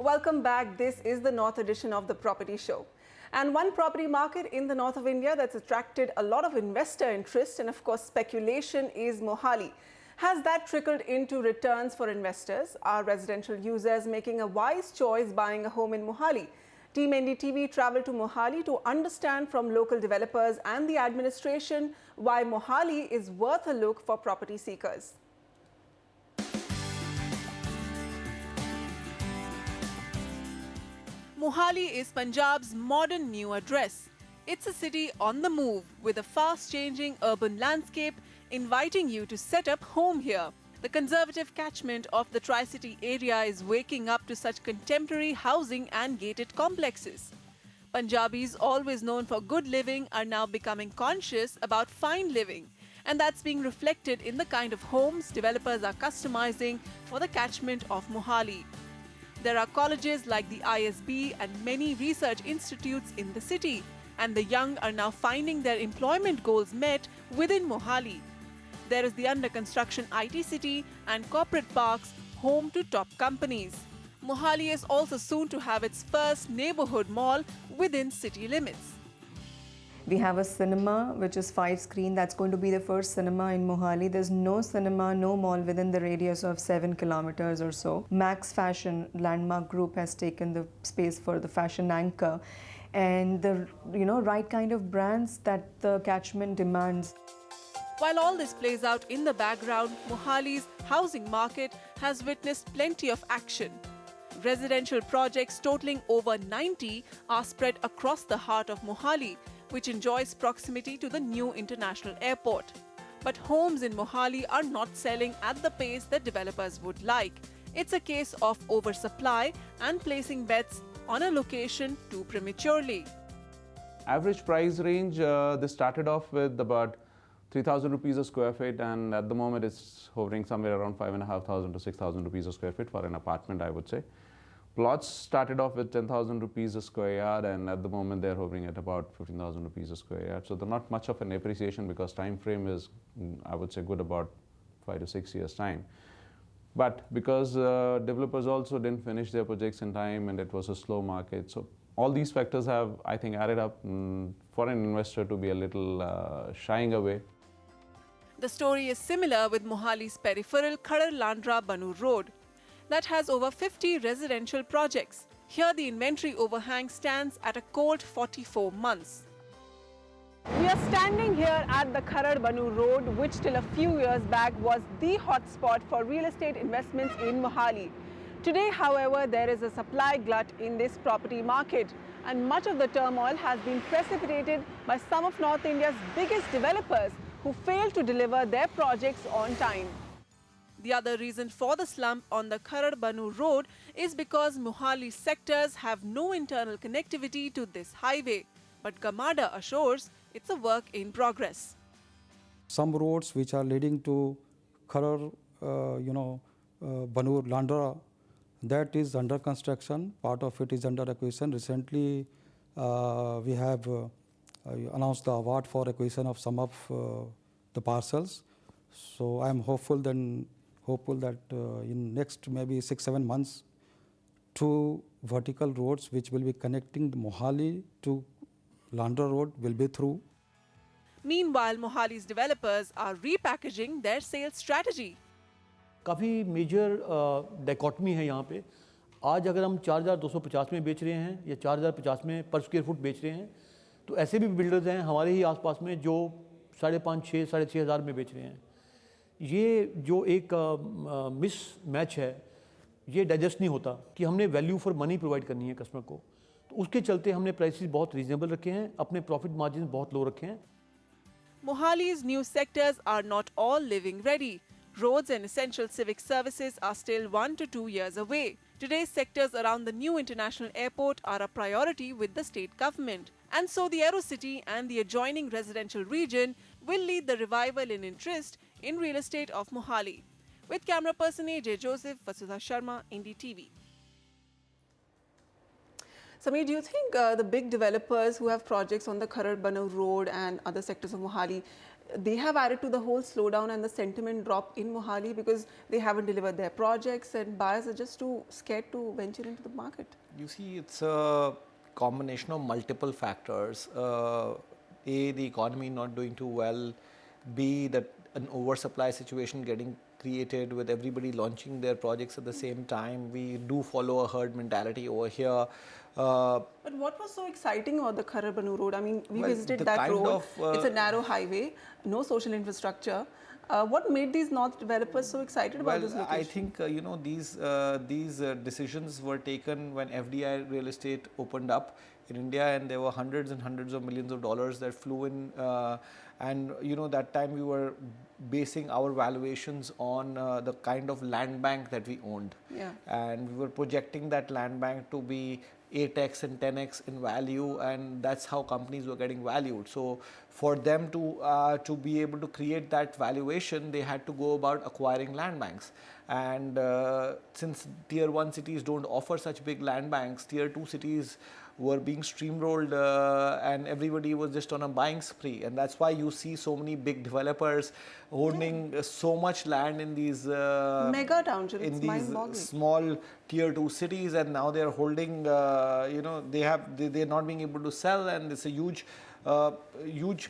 Welcome back. This is the North edition of the Property Show. And one property market in the north of India that's attracted a lot of investor interest and of course speculation is Mohali. Has that trickled into returns for investors? Are residential users making a wise choice buying a home in Mohali? Team NDTV traveled to Mohali to understand from local developers and the administration why Mohali is worth a look for property seekers. Mohali is Punjab's modern new address. It's a city on the move with a fast-changing urban landscape inviting you to set up home here. The conservative catchment of the Tri-City area is waking up to such contemporary housing and gated complexes. Punjabis, always known for good living, are now becoming conscious about fine living. And that's being reflected in the kind of homes developers are customizing for the catchment of Mohali. There are colleges like the ISB and many research institutes in the city, and the young are now finding their employment goals met within Mohali. There is the under-construction IT city and corporate parks home to top companies. Mohali is also soon to have its first neighborhood mall within city limits. We have a cinema, which is 5-screen. That's going to be the first cinema in Mohali. There's no cinema, no mall within the radius of 7 kilometers or so. Max Fashion Landmark Group has taken the space for the fashion anchor and the right kind of brands that the catchment demands. While all this plays out in the background, Mohali's housing market has witnessed plenty of action. Residential projects totaling over 90 are spread across the heart of Mohali, which enjoys proximity to the new international airport. But homes in Mohali are not selling at the pace that developers would like. It's a case of oversupply and placing bets on a location too prematurely. Average price range, this started off with about 3,000 rupees a square feet, and at the moment it's hovering somewhere around 5,500 to 6,000 rupees a square feet for an apartment, I would say. Plots started off with 10,000 rupees a square yard, and at the moment they're hovering at about 15,000 rupees a square yard. So they're not much of an appreciation because time frame is, I would say, good about 5 to 6 years time. But because developers also didn't finish their projects in time and it was a slow market, so all these factors have, I think, added up for an investor to be a little shying away. The story is similar with Mohali's peripheral Khadar-Landra-Banu Road that has over 50 residential projects. Here the inventory overhang stands at a cold 44 months. We are standing here at the Khadar-Banu Road, which till a few years back was the hotspot for real estate investments in Mohali. Today, however, there is a supply glut in this property market, and much of the turmoil has been precipitated by some of North India's biggest developers who failed to deliver their projects on time. The other reason for the slump on the Khadar-Banu Road is because Mohali sectors have no internal connectivity to this highway. But Gamada assures it's a work in progress. Some roads which are leading to Khadar, Banu Landra, that is under construction. Part of it is under acquisition. Recently, we have announced the award for acquisition of some of the parcels. So I am hopeful that in next maybe 6-7 months, 2 vertical roads which will be connecting Mohali to Landra Road will be through. Meanwhile, Mohali's developers are repackaging their sales strategy. काफ़ी major dichotomy है यहाँ पे. आज अगर हम 4,250 में बेच रहे हैं या 4,050 में पर स्क्वायर फुट बेच रहे हैं, तो ऐसे भी बिल्डर्स हैं हमारे ही आसपास में जो 5,500, 6,500 में बेच रहे हैं. ये जो एक मिस मैच है, ये डाइजेस्ट नहीं होता कि हमने वैल्यू फॉर मनी प्रोवाइड करनी है कस्टमर को. तो उसके चलते हमने प्राइसेस बहुत रीजनेबल रखे हैं, अपने प्रॉफिट मार्जिन बहुत लो रखे हैं. Mohali's new sectors are not all living ready. Roads and essential civic services are still 1 to 2 years away. Today's sectors around the new international airport are a priority with the state government. And so the Aerocity and the adjoining residential region will lead the revival in interest in real estate of Mohali. With camera person AJ Joseph, Vasudhara Sharma, NDTV. Sameer, do you think the big developers who have projects on the Khadar-Banu Road and other sectors of Mohali, they have added to the whole slowdown and the sentiment drop in Mohali because they haven't delivered their projects and buyers are just too scared to venture into the market? You see, it's a combination of multiple factors. A, the economy not doing too well. B, that an oversupply situation getting created with everybody launching their projects at the same time. We do follow a herd mentality over here. But what was so exciting about the Kharabanu road? I mean, we Well, visited the that kind road. of, It's a narrow highway, no social infrastructure. What made these north developers so excited about this location? I think these decisions were taken when FDI real estate opened up in India, and there were hundreds and hundreds of millions of dollars that flew in. And that time we were basing our valuations on the kind of land bank that we owned. Yeah. And we were projecting that land bank to be 8x and 10x in value, and that's how companies were getting valued. So for them to be able to create that valuation, they had to go about acquiring land banks. And since tier 1 cities don't offer such big land banks, tier 2 cities were being steamrolled, and everybody was just on a buying spree, and that's why you see so many big developers owning so much land in these mega townships, in it's these mind-boggling. small tier 2 cities, and now they are holding they're not being able to sell, and it's a huge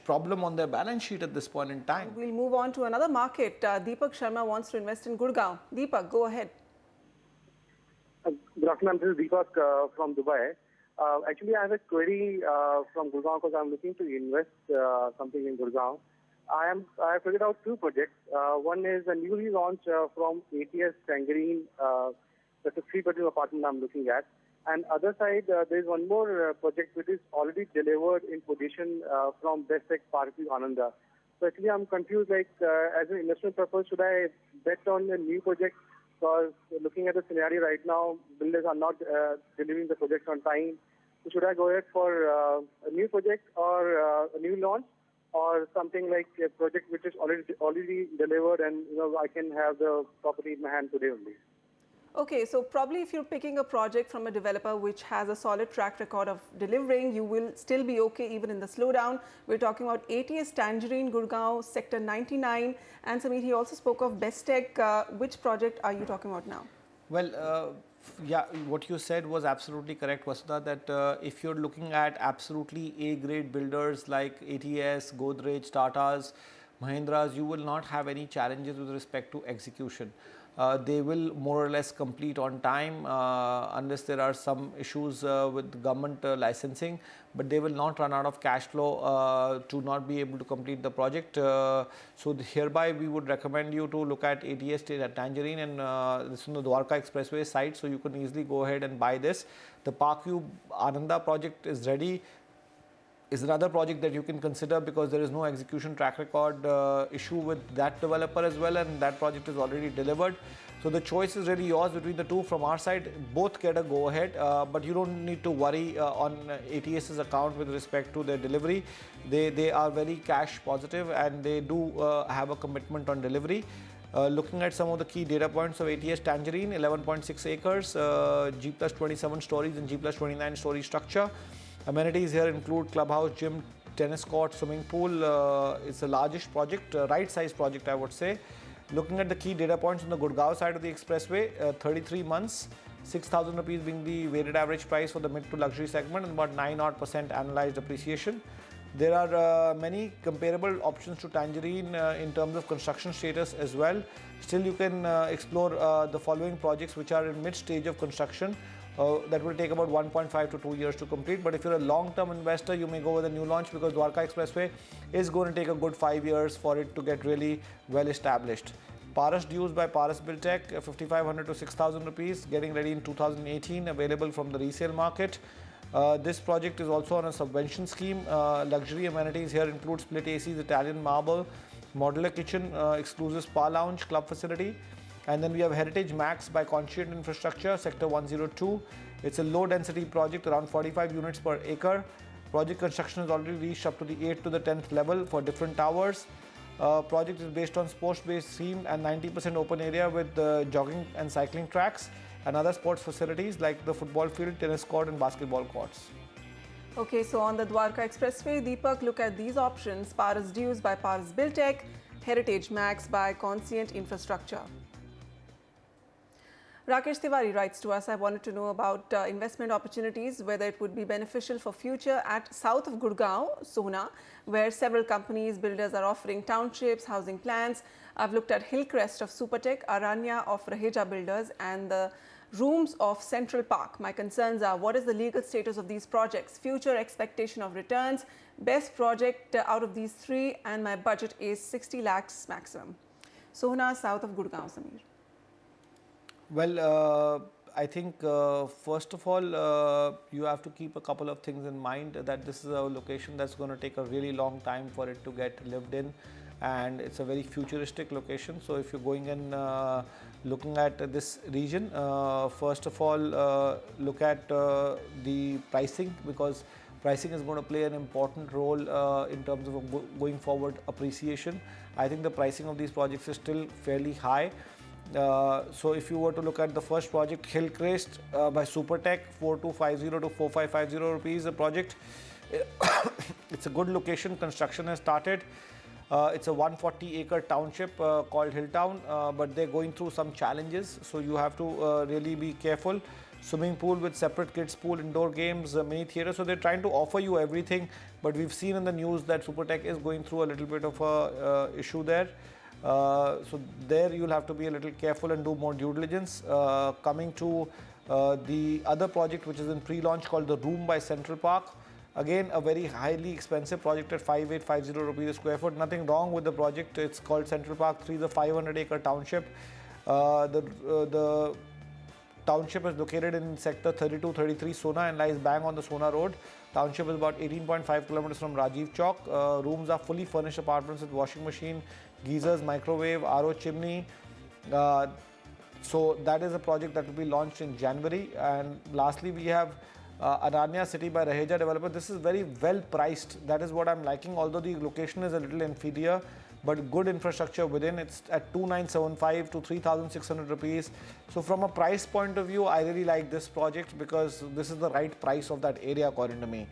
problem on their balance sheet at this point in time. We'll move on to another market. Deepak Sharma wants to invest in Gurgaon. Deepak, go ahead. Good afternoon, this is Deepak from Dubai. Actually, I have a query from Gurgaon because I'm looking to invest something in Gurgaon. I have figured out two projects. One is a newly launched from ATS Tangerine. That's a 3-bedroom apartment I'm looking at. And other side, there is one more project which is already delivered in position from Best Tech Park Ananda. So actually, I'm confused. Like as an investment purpose, should I bet on a new project? Because looking at the scenario right now, builders are not delivering the project on time. So should I go ahead for a new project or a new launch, or something like a project which is already delivered and I can have the property in my hand today only? Okay, so probably if you're picking a project from a developer which has a solid track record of delivering, you will still be okay even in the slowdown. We're talking about ATS Tangerine, Gurgaon, Sector 99. And Sameer, he also spoke of Best Tech. Which project are you talking about now? Well, yeah, what you said was absolutely correct, Vasudha, that if you're looking at absolutely A-grade builders like ATS, Godrej, Tatas, Mahindras, you will not have any challenges with respect to execution. They will more or less complete on time unless there are some issues with government licensing, but they will not run out of cash flow to not be able to complete the project. So hereby we would recommend you to look at ATS Tangerine, and this is the Dwarka Expressway site, so you can easily go ahead and buy this. The Parkview Ananda project is ready. Is another project that you can consider because there is no execution track record issue with that developer as well, and that project is already delivered. So the choice is really yours between the two. From our side, both get a go ahead, but you don't need to worry on ATS's account with respect to their delivery. They are very cash positive, and they do have a commitment on delivery. Looking at some of the key data points of ATS Tangerine, 11.6 acres, G plus 27 stories and G plus 29 story structure. Amenities here include clubhouse, gym, tennis court, swimming pool. It's the largest project, right size project I would say. Looking at the key data points on the Gurgaon side of the expressway, 33 months, 6,000 rupees being the weighted average price for the mid to luxury segment, and about 9% annualized appreciation. There are many comparable options to Tangerine in terms of construction status as well. Still, you can explore the following projects which are in mid stage of construction. That will take about 1.5 to 2 years to complete. But if you're a long-term investor, you may go with a new launch because Dwarka Expressway is going to take a good 5 years for it to get really well established. Paras dues by Paras Buildtech, 5,500 to 6,000 rupees, getting ready in 2018, available from the resale market. This project is also on a subvention scheme. Luxury amenities here include split ACs, Italian marble, modular kitchen, exclusive spa lounge, club facility. And then we have Heritage Max by Conscient Infrastructure, Sector 102. It's a low-density project, around 45 units per acre. Project construction has already reached up to the 8th to the 10th level for different towers. Project is based on sports-based theme and 90% open area with jogging and cycling tracks and other sports facilities like the football field, tennis court and basketball courts. Okay, so on the Dwarka Expressway, Deepak, look at these options. Paras Dues by Paras Buildtech, Heritage Max by Conscient Infrastructure. Rakesh Tiwari writes to us, I wanted to know about investment opportunities, whether it would be beneficial for future at south of Gurgaon, Sohna, where several companies, builders are offering townships, housing plans. I've looked at Hillcrest of Supertech, Aranya of Raheja Builders and the Rooms of Central Park. My concerns are, what is the legal status of these projects, future expectation of returns, best project out of these three, and my budget is 60 lakhs maximum. Sohna, south of Gurgaon, Sameer. Well, I think first of all, you have to keep a couple of things in mind, that this is a location that's going to take a really long time for it to get lived in, and it's a very futuristic location. So if you're going in looking at this region, first of all, look at the pricing, because pricing is going to play an important role in terms of going forward appreciation. I think the pricing of these projects is still fairly high. So if you were to look at the first project, Hillcrest by Supertech, 4250 to 4550 rupees a project. It's a good location. Construction has started. It's a 140-acre township called Hilltown, but they're going through some challenges, so you have to really be careful. Swimming pool with separate kids pool, indoor games, mini theatre. So they're trying to offer you everything, but we've seen in the news that Supertech is going through a little bit of a issue there. So there you'll have to be a little careful and do more due diligence. Coming to the other project, which is in pre-launch, called The Room by Central Park. Again, a very highly expensive project at 5850 rupees a square foot. Nothing wrong with the project. It's called Central Park 3, the 500-acre township. The township is located in sector 3233 Sona and lies bang on the Sona road. Township is about 18.5 kilometers from Rajiv Chowk. Rooms are fully furnished apartments with washing machine, geysers, microwave, RO chimney. So that is a project that will be launched in January. And lastly, we have Aranya City by Raheja developer. This is very well priced. That is what I'm liking, although the location is a little inferior, but good infrastructure within. It's at 2975 to 3600 rupees. So from a price point of view, I really like this project because this is the right price of that area, according to me.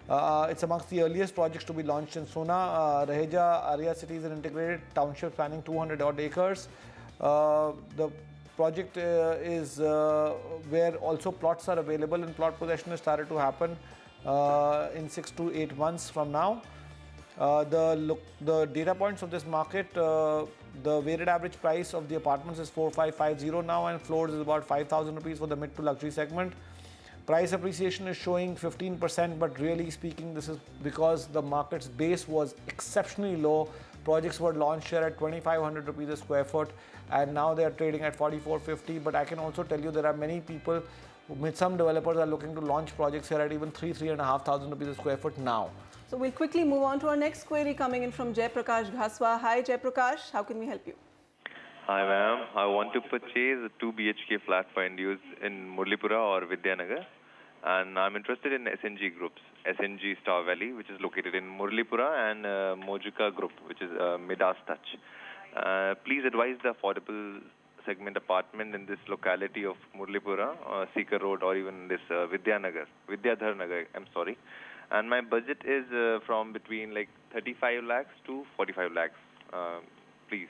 It's amongst the earliest projects to be launched in Sona. Raheja Arya City is an integrated township spanning 200 odd acres. The project is where also plots are available, and plot possession has started to happen in 6 to 8 months from now. The data points of this market, the weighted average price of the apartments is 4550 now, and floors is about 5000 rupees for the mid to luxury segment. Price appreciation is showing 15%, but really speaking, this is because the market's base was exceptionally low. Projects were launched here at 2500 rupees a square foot, and now they are trading at 4450. But I can also tell you there are many people, with some developers are looking to launch projects here at even 3,500 rupees a square foot now. So we'll quickly move on to our next query coming in from Jaiprakash Ghaswa. Hi Jaiprakash, how can we help you? Hi ma'am, I want to purchase a 2 BHK flat for end use in Murlipura or Vidyanagar, and I'm interested in SNG groups, SNG Star Valley, which is located in Murlipura, and Mojica Group, which is Midas Touch. Please advise the affordable segment apartment in this locality of Murlipura, Sikar Road, or even this Vidyadhar Nagar, I'm sorry. And my budget is from between like 35 lakhs to 45 lakhs. Please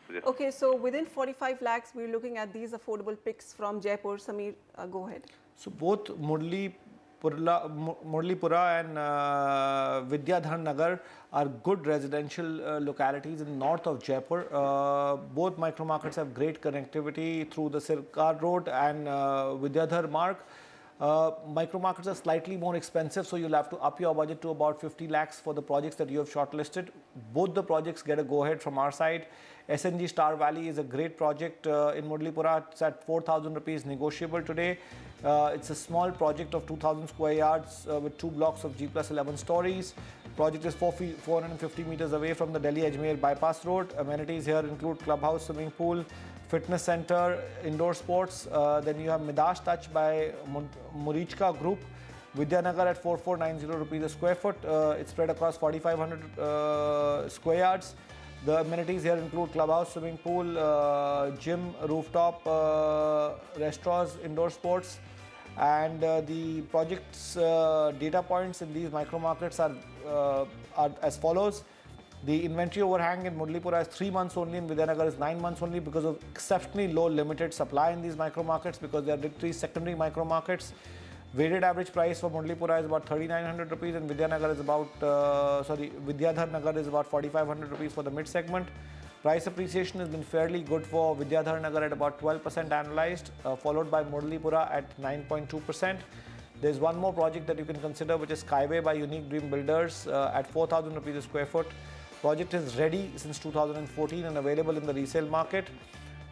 suggest. Okay, so within 45 lakhs, we're looking at these affordable picks from Jaipur. Sameer, go ahead. So both Murlipura and Vidyadhar Nagar are good residential localities in north of Jaipur. Both micro markets have great connectivity through the Sirkar Road and Vidyadhar Marg. Micro markets are slightly more expensive, so you'll have to up your budget to about 50 lakhs for the projects that you have shortlisted. Both the projects get a go-ahead from our side. SNG Star Valley is a great project in Murlipura. It's at 4,000 rupees negotiable today. It's a small project of 2,000 square yards with 2 blocks of G+11 stories. Project is 450 meters away from the Delhi-Ajmer bypass road. Amenities here include clubhouse, swimming pool, fitness center, indoor sports. Then you have Midas Touch by Murichka Group, Vidyanagar at 4490 rupees a square foot. It's spread across 4,500 square yards. The amenities here include clubhouse, swimming pool, gym, rooftop, restaurants, indoor sports. And the project's data points in these micro markets are as follows. The inventory overhang in Murlipura is 3 months only, in Vidyanagar is 9 months only because of exceptionally low limited supply in these micro markets, because they are literally secondary micro markets. Weighted average price for Murlipura is about 3,900 rupees and Vidyanagar is about, Vidyadhar Nagar is about 4,500 rupees for the mid segment. Price appreciation has been fairly good for Vidyadhar Nagar at about 12% annualized, followed by Murlipura at 9.2%. There's one more project that you can consider, which is Skyway by Unique Dream Builders at 4,000 rupees a square foot. Project is ready since 2014 and available in the resale market.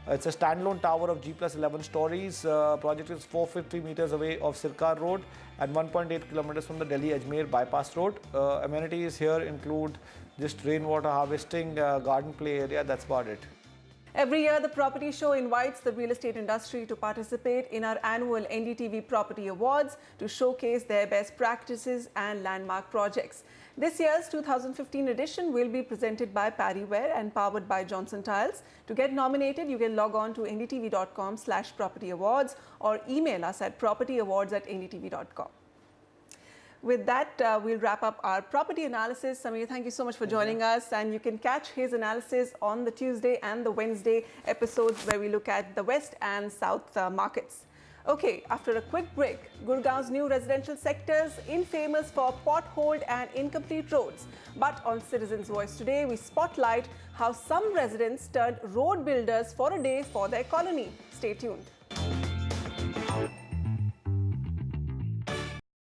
It's a standalone tower of G+11 stories. Project is 450 meters away of Sirkar Road and 1.8 kilometers from the Delhi-Ajmer bypass road. Amenities here include just rainwater harvesting, garden play area, that's about it. Every year, the Property Show invites the real estate industry to participate in our annual NDTV Property Awards to showcase their best practices and landmark projects. This year's 2015 edition will be presented by Parryware and powered by Johnson Tiles. To get nominated, you can log on to ndtv.com/propertyawards or email us at propertyawards@ndtv.com. With that, we'll wrap up our property analysis. Samir, thank you so much for joining us. And you can catch his analysis on the Tuesday and the Wednesday episodes where we look at the West and South markets. Okay, after a quick break, Gurgaon's new residential sectors infamous for potholed and incomplete roads. But on Citizens' Voice today, we spotlight how some residents turned road builders for a day for their colony. Stay tuned.